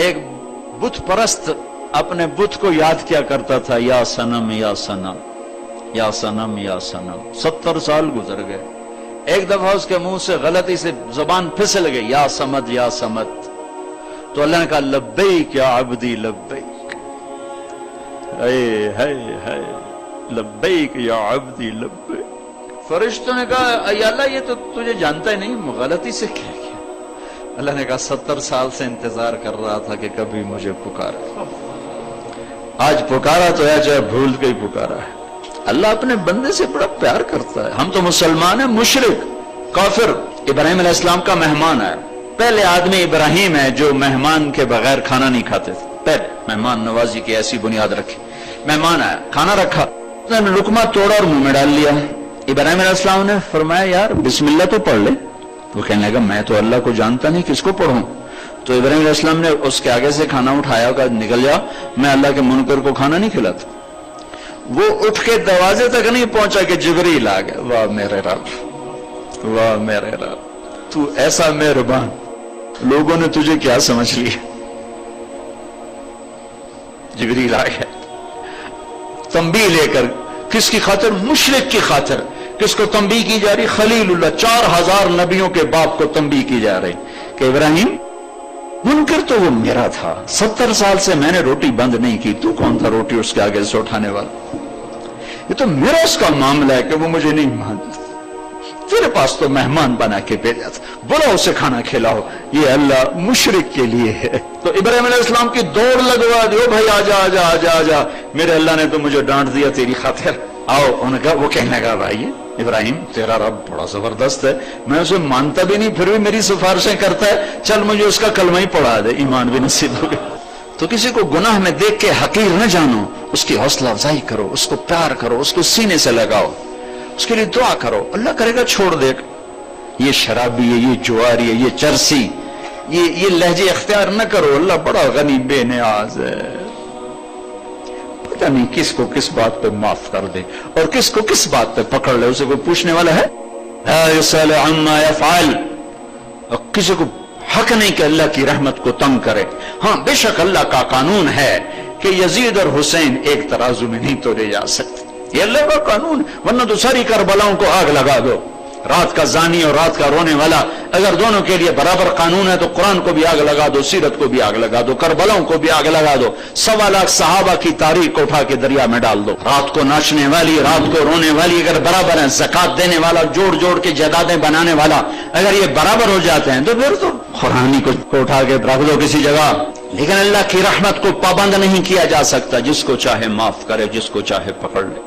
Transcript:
ایک بت پرست اپنے بت کو یاد کیا کرتا تھا، یا صنم یا صنم یا صنم یا صنم. 70 سال گزر گئے. ایک دفعہ اس کے منہ سے غلطی سے زبان پھسل گئی، یا صمد یا صمد. تو اللہ نے کہا لبیک یا عبدی لبیک، اے ہے لبیک یا عبدی لبیک. فرشتوں نے کہا یا اللہ یہ تو تجھے جانتا ہی نہیں، غلطی سے کیا کیا؟ اللہ نے کہا 70 سال سے انتظار کر رہا تھا کہ کبھی مجھے پکارے. آج پکارا تو ہے، چاہے بھول کے ہی پکارا ہے. اللہ اپنے بندے سے بڑا پیار کرتا ہے. ہم تو مسلمان ہیں، مشرک کافر ابراہیم علیہ السلام کا مہمان آیا. پہلے آدمی ابراہیم ہے جو مہمان کے بغیر کھانا نہیں کھاتے تھے. پہلے مہمان نوازی کی ایسی بنیاد رکھی. مہمان آیا، کھانا رکھا، اس نے لقمہ توڑا اور منہ میں ڈال لیا. ابراہیم علیہ السلام نے فرمایا یار بسم اللہ تو پڑھ لے. وہ کہنے لگا میں تو اللہ کو جانتا نہیں، کس کو پڑھوں؟ تو ابراہیم علیہ السلام نے اس کے آگے سے کھانا اٹھایا، کہا نکل جا، میں اللہ کے منکر کو کھانا نہیں کھلاتا. وہ اٹھ کے دروازے تک نہیں پہنچا کہ جبریل آ گیا. واہ میرے رب، واہ میرے رب، تو ایسا مہربان، لوگوں نے تجھے کیا سمجھ لیا؟ جبریل آ گیا تنبیہ لے کر. کس کی خاطر؟ مشرک کی خاطر. کس کو تنبیہ کی جا رہی؟ خلیل اللہ، 4000 نبیوں کے باپ کو تنبیہ کی جا رہی کہ ابراہیم منکر تو وہ میرا تھا، 70 سال سے میں نے روٹی بند نہیں کی، تو کون تھا روٹی اس کے آگے سے اٹھانے والا؟ یہ تو میرا اس کا معاملہ ہے کہ وہ مجھے نہیں مانتا. تیرے پاس تو مہمان بنا کے بھیجا تھا، بولا اسے کھانا کھلاؤ. یہ اللہ مشرک کے لیے ہے. تو ابراہیم علیہ السلام کی دوڑ لگوا دیو، بھائی آجا آجا آجا آجا، میرے اللہ نے تو مجھے ڈانٹ دیا تیری خاطر، آؤ. انہوں نے کہا، وہ کہنے لگا بھائی ابراہیم تیرا رب بڑا زبردست ہے، میں اسے مانتا بھی نہیں پھر بھی میری سفارشیں کرتا ہے، چل مجھے اس کا کلمہ ہی پڑھا دے، ایمان بھی نصیب ہو گیا. تو کسی کو گناہ میں دیکھ کے حقیر نہ جانو، اس کی حوصلہ افزائی کرو، اس کو پیار کرو، اس کو سینے سے لگاؤ، اس کے لیے دعا کرو. اللہ کرے گا چھوڑ دے. یہ شرابی ہے، یہ جواری ہے، یہ چرسی، یہ لہجے اختیار نہ کرو. اللہ بڑا غنی بے نیاز ہے. پتہ نہیں کس کو کس بات پہ معاف کر دے اور کس کو کس بات پہ پکڑ لے. اسے کوئی پوچھنے والا ہے؟ لا يسأل عما يفعل. اور کسی کو حق نہیں کہ اللہ کی رحمت کو تنگ کرے. ہاں بے شک اللہ کا قانون ہے کہ یزید اور حسین ایک ترازو میں نہیں تولے جا سکتے. یہ اللہ کا قانون، ورنہ تو ساری کربلاؤں کو آگ لگا دو. رات کا زانی اور رات کا رونے والا اگر دونوں کے لیے برابر قانون ہے تو قرآن کو بھی آگ لگا دو، سیرت کو بھی آگ لگا دو، کربلاؤں کو بھی آگ لگا دو. 1.25 لاکھ صحابہ کی تاریخ کو اٹھا کے دریا میں ڈال دو. رات کو ناچنے والی، رات کو رونے والی اگر برابر ہیں، زکات دینے والا، جوڑ جوڑ کے جائیدادیں بنانے والا اگر یہ برابر ہو جاتے ہیں تو پھر تو قرآن کو اٹھا کے رکھ دو کسی جگہ. لیکن اللہ کی رحمت کو پابند نہیں کیا جا سکتا. جس کو چاہے معاف کرے، جس کو چاہے پکڑ لے.